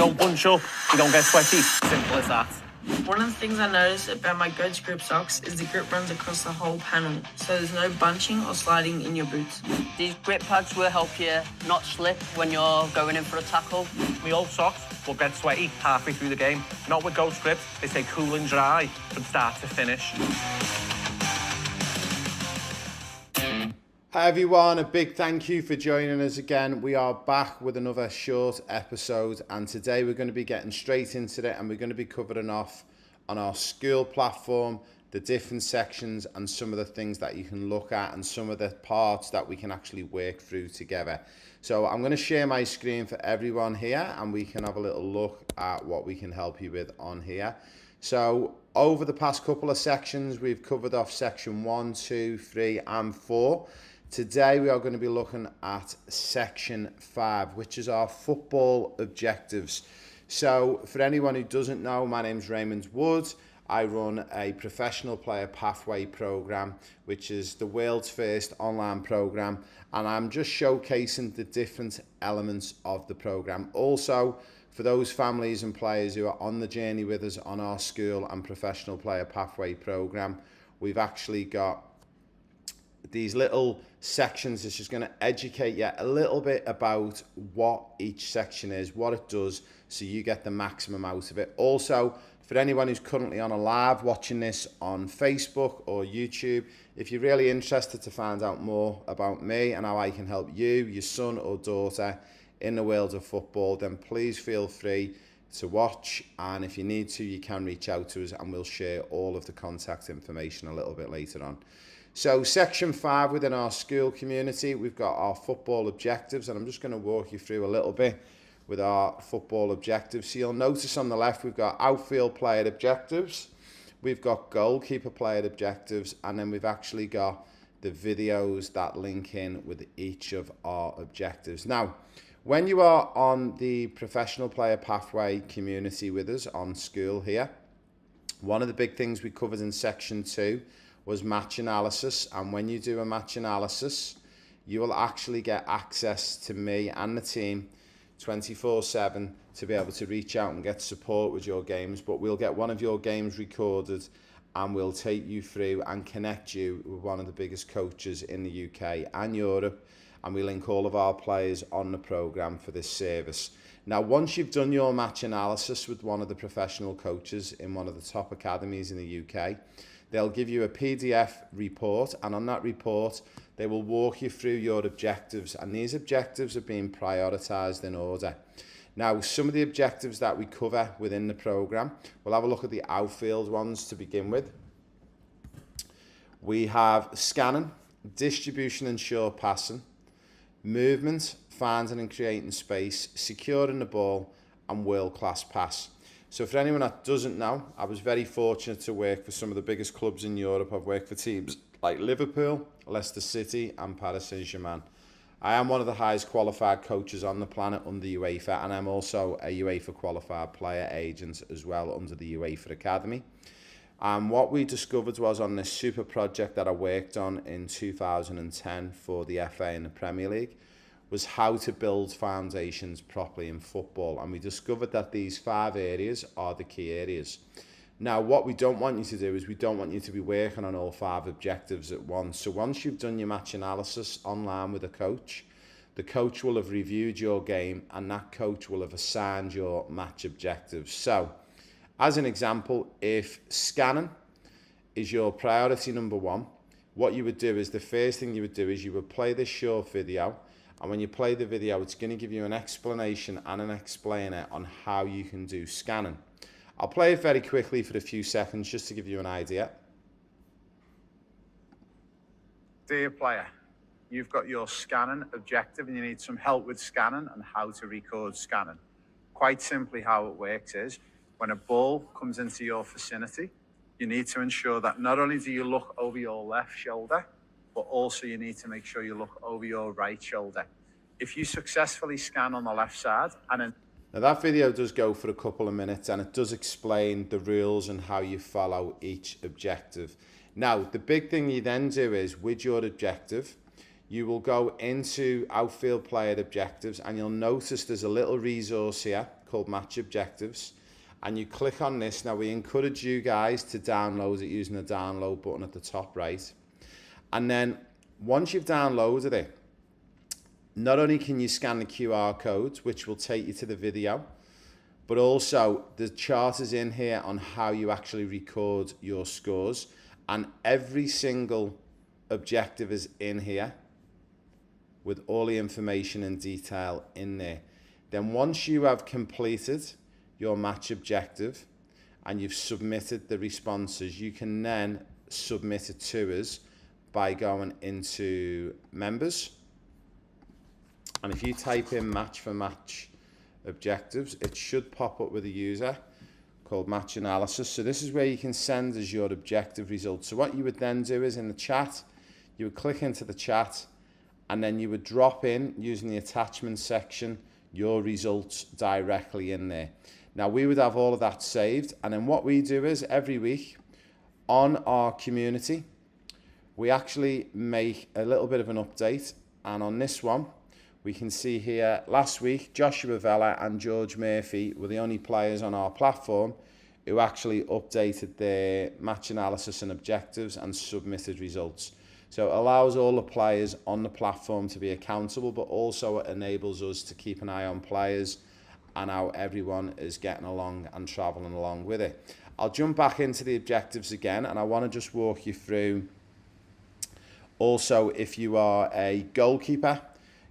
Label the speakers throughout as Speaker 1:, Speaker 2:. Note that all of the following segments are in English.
Speaker 1: don't bunch up, you don't get sweaty. Simple as that.
Speaker 2: One of the things I noticed about my Goats grip socks is the grip runs across the whole panel, so there's no bunching or sliding in your boots.
Speaker 3: These grip pads will help you not slip when you're going in for a tackle.
Speaker 1: My old socks will get sweaty halfway through the game. Not with Goats grips, they stay cool and dry from start to finish.
Speaker 4: Hi everyone, a big thank you for joining us again. We are back with another short episode, and today we're going to be getting straight into it, and we're going to be covering off on our school platform, the different sections and some of the things that you can look at and some of the parts that we can actually work through together. So I'm going to share my screen for everyone here, and we can have a little look at what we can help you with on here. So over the past couple of sections, we've covered off section 1, 2, 3 and 4. Today we are going to be looking at section 5, which is our football objectives. So for anyone who doesn't know, my name's Raymond Wood. I run a professional player pathway program, which is the world's first online program, and I'm just showcasing the different elements of the program. Also, for those families and players who are on the journey with us on our school and professional player pathway program, we've actually got these little sections that's just going to educate you a little bit about what each section is, what it does, so you get the maximum out of it. Also, for anyone who's currently on a live watching this on Facebook or YouTube, if you're really interested to find out more about me and how I can help you, your son or daughter in the world of football, then please feel free to watch, and if you need to, you can reach out to us and we'll share all of the contact information a little bit later on. So section 5 within our school community, we've got our football objectives, and I'm just going to walk you through a little bit with our football objectives. So you'll notice on the left we've got outfield player objectives, we've got goalkeeper player objectives, and then we've actually got the videos that link in with each of our objectives. Now, when you are on the professional player pathway community with us on school here, one of the big things we covered in section 2 was match analysis, and when you do a match analysis, you will actually get access to me and the team 24/7 to be able to reach out and get support with your games. But we'll get one of your games recorded and we'll take you through and connect you with one of the biggest coaches in the UK and Europe, and we link all of our players on the program for this service. Now, once you've done your match analysis with one of the professional coaches in one of the top academies in the UK, they'll give you a PDF report, and on that report, they will walk you through your objectives, and these objectives are being prioritised in order. Now, some of the objectives that we cover within the programme, we'll have a look at the outfield ones to begin with. We have scanning, distribution and sure passing, movement, finding and creating space, securing the ball, and world-class pass. So for anyone that doesn't know, I was very fortunate to work for some of the biggest clubs in Europe. I've worked for teams like Liverpool, Leicester City and Paris Saint-Germain. I am one of the highest qualified coaches on the planet under UEFA, and I'm also a UEFA qualified player agent as well under the UEFA Academy. And what we discovered was on this super project that I worked on in 2010 for the FA and the Premier League, was how to build foundations properly in football, and we discovered that these 5 areas are the key areas. Now, what we don't want you to do is we don't want you to be working on all 5 objectives at once. So once you've done your match analysis online with a coach, the coach will have reviewed your game and that coach will have assigned your match objectives. So as an example, if scanning is your priority number 1, what you would do is the first thing you would do is you would play this short video. And when you play the video, it's going to give you an explanation and an explainer on how you can do scanning. I'll play it very quickly for a few seconds just to give you an idea.
Speaker 5: Dear player, you've got your scanning objective and you need some help with scanning and how to record scanning. Quite simply how it works is, when a ball comes into your vicinity, you need to ensure that not only do you look over your left shoulder, but also you need to make sure you look over your right shoulder. If you successfully scan on the left side and then...
Speaker 4: Now that video does go for a couple of minutes and it does explain the rules and how you follow each objective. Now, the big thing you then do is with your objective, you will go into outfield player objectives, and you'll notice there's a little resource here called match objectives, and you click on this. Now, we encourage you guys to download it using the download button at the top right. And then once you've downloaded it, not only can you scan the QR codes, which will take you to the video, but also the chart is in here on how you actually record your scores, and every single objective is in here with all the information and detail in there. Then once you have completed your match objective and you've submitted the responses, you can then submit it to us by going into members. And if you type in match for match objectives, it should pop up with a user called match analysis. So this is where you can send us your objective results. So what you would then do is in the chat, you would click into the chat, and then you would drop in using the attachment section your results directly in there. Now, we would have all of that saved, and then what we do is every week on our community, we actually make a little bit of an update. And on this one, we can see here last week Joshua Vella and George Murphy were the only players on our platform who actually updated their match analysis and objectives and submitted results. So it allows all the players on the platform to be accountable, but also it enables us to keep an eye on players and how everyone is getting along and traveling along with it. I'll jump back into the objectives again, and I want to just walk you through also, if you are a goalkeeper,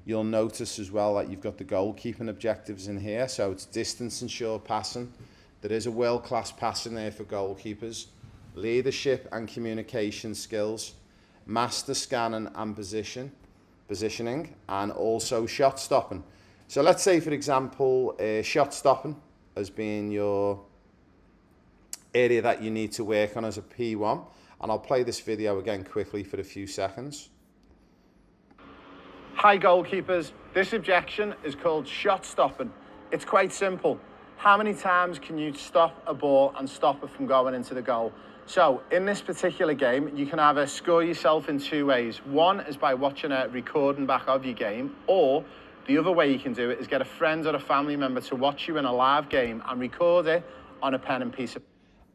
Speaker 4: you'll notice as well that you've got the goalkeeping objectives in here. So it's distance and short passing. There is a world-class passing there for goalkeepers. Leadership and communication skills. Master scanning and positioning, and also shot stopping. So let's say, for example, shot stopping as being your area that you need to work on as a P1. And I'll play this video again quickly for a few seconds.
Speaker 5: Hi goalkeepers, this objection is called shot stopping. It's quite simple. How many times can you stop a ball and stop it from going into the goal? So in this particular game, you can either score yourself in two ways. One is by watching a recording back of your game, or the other way you can do it is get a friend or a family member to watch you in a live game and record it on a pen and piece of...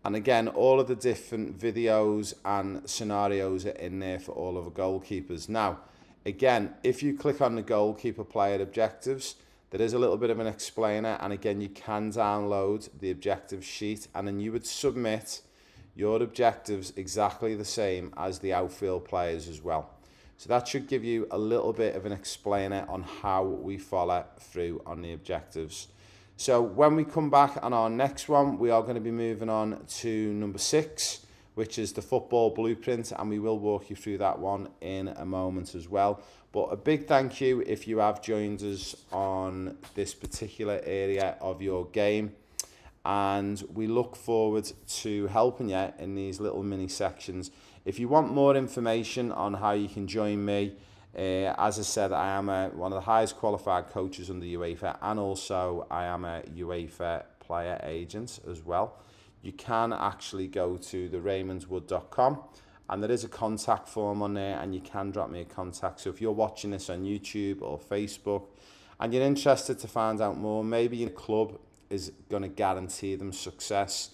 Speaker 4: And again, all of the different videos and scenarios are in there for all of the goalkeepers. Now, again, if you click on the goalkeeper player objectives, there is a little bit of an explainer, and again, you can download the objective sheet, and then you would submit your objectives exactly the same as the outfield players as well. So that should give you a little bit of an explainer on how we follow through on the objectives. So when we come back on our next one, we are going to be moving on to number 6, which is the football blueprint, and we will walk you through that one in a moment as well. But a big thank you if you have joined us on this particular area of your game, and we look forward to helping you in these little mini sections. If you want more information on how you can join me, as I said, I am one of the highest qualified coaches under UEFA, and also I am a UEFA player agent as well. You can actually go to the raymondwood.com, and there is a contact form on there, and you can drop me a contact. So if you're watching this on YouTube or Facebook and you're interested to find out more, maybe your club is going to guarantee them success,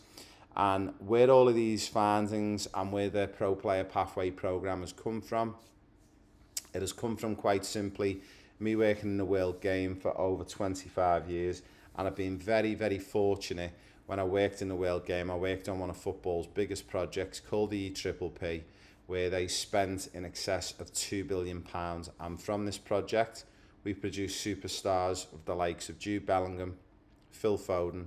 Speaker 4: and where all of these findings and where the Pro Player Pathway program has come from, it has come from quite simply me working in the world game for over 25 years, and I've been very, very fortunate. When I worked in the world game, I worked on one of football's biggest projects called the EPPP, where they spent in excess of £2 billion. And from this project, we produced superstars of the likes of Jude Bellingham, Phil Foden,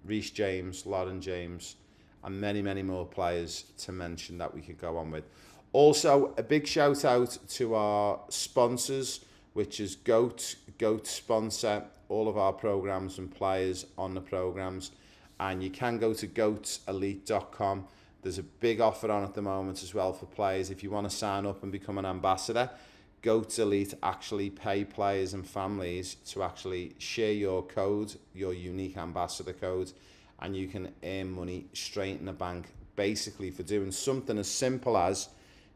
Speaker 4: Reece James, Lauren James, and many, many more players to mention that we could go on with. Also, a big shout out to our sponsors, which is GOAT. GOAT sponsor all of our programs and players on the programs. And you can go to goatselite.com. There's a big offer on at the moment as well for players. If you want to sign up and become an ambassador, Goats Elite actually pay players and families to actually share your code, your unique ambassador code, and you can earn money straight in the bank, basically for doing something as simple as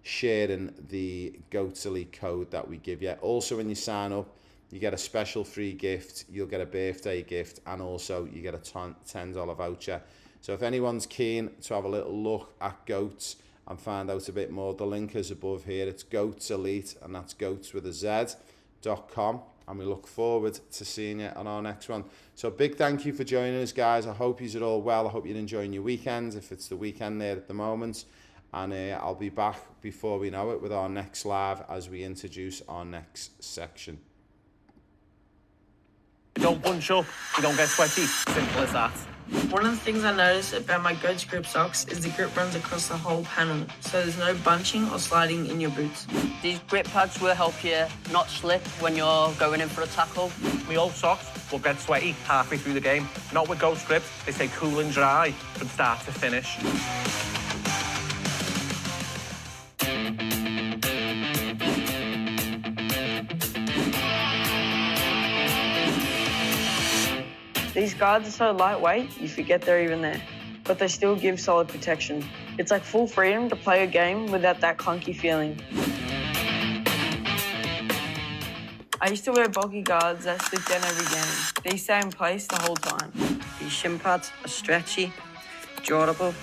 Speaker 4: sharing the Goats Elite code that we give you. Also, when you sign up, you get a special free gift. You'll get a birthday gift, and also you get a $10 voucher. So if anyone's keen to have a little look at Goats and find out a bit more, the link is above here. It's Goats Elite, and that's goats with a Z.com. And we look forward to seeing you on our next one. So big thank you for joining us, guys. I hope you're all well. I hope you're enjoying your weekends, if it's the weekend there at the moment. And I'll be back before we know it with our next live as we introduce our next section.
Speaker 1: You don't bunch up, you don't get sweaty. Simple as that.
Speaker 2: One of the things I noticed about my Goats grip socks is the grip runs across the whole panel, so there's no bunching or sliding in your boots.
Speaker 3: These grip pads will help you not slip when you're going in for a tackle.
Speaker 1: My old socks will get sweaty halfway through the game. Not with Ghost Grip, they stay cool and dry from start to finish.
Speaker 2: These guards are so lightweight, you forget they're even there, but they still give solid protection. It's like full freedom to play a game without that clunky feeling. I used to wear bulky guards that slip down every game. These stay in place the whole time.
Speaker 6: These shin pads are stretchy, durable,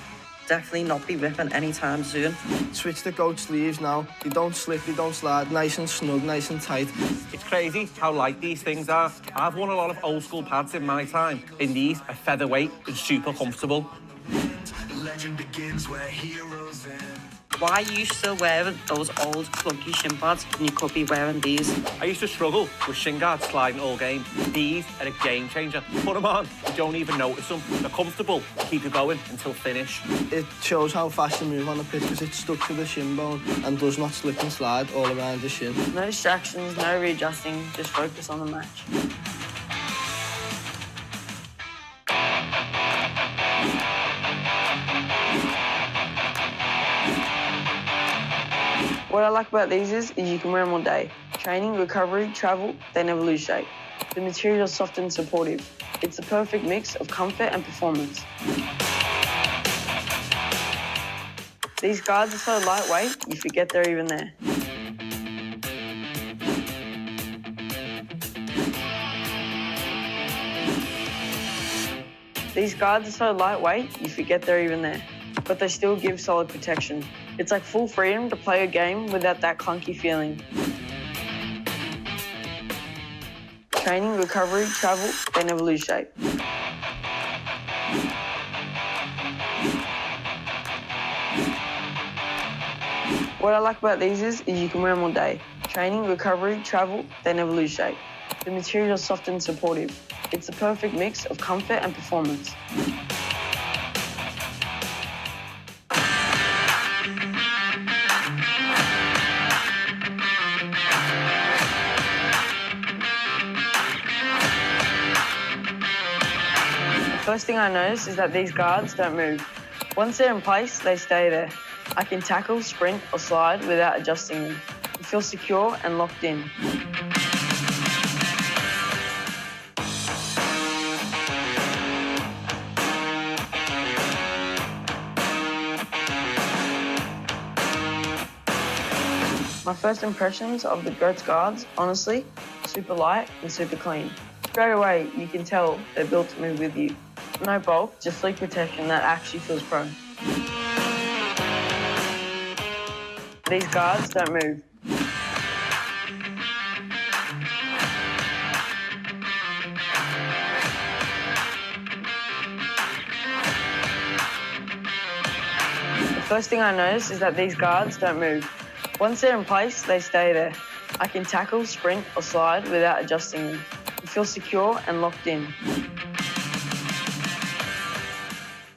Speaker 6: definitely not be ripping anytime soon.
Speaker 7: Switch to goat sleeves now. They don't slip, they don't slide, nice and snug, nice and tight.
Speaker 1: It's crazy how light these things are. I've worn a lot of old school pads in my time, and these are featherweight and super comfortable.
Speaker 8: Legend begins where heroes end.
Speaker 6: Why are you still wearing those old clunky shin pads when you could be wearing these?
Speaker 1: I used to struggle with shin guards sliding all game. These are a game changer. Put them on, you don't even notice them. They're comfortable, keep you going until finish.
Speaker 7: It shows how fast you move on the pitch because it's stuck to the shin bone and does not slip and slide all around your shin.
Speaker 2: No distractions, no readjusting, just focus on the match. What I like about these is you can wear them all day. Training, recovery, travel, they never lose shape. The material is soft and supportive. It's the perfect mix of comfort and performance. These guards are so lightweight, you forget they're even there. These guards are so lightweight, you forget they're even there, but they still give solid protection. It's like full freedom to play a game without that clunky feeling. Training, recovery, travel, they never lose shape. What I like about these is you can wear them all day. Training, recovery, travel, they never lose shape. The material is soft and supportive. It's the perfect mix of comfort and performance. The first thing I notice is that these guards don't move. Once they're in place, they stay there. I can tackle, sprint, or slide without adjusting them. You feel secure and locked in. My first impressions of the Goats guards, honestly, super light and super clean. Straight away, you can tell they're built to move with you. No bulk, just sleek protection that actually feels pro. These guards don't move. The first thing I notice is that these guards don't move. Once they're in place, they stay there. I can tackle, sprint, or slide without adjusting them. You feel secure and locked in.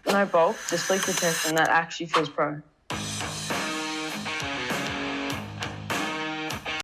Speaker 2: No bulk, just sleek protection that actually feels pro.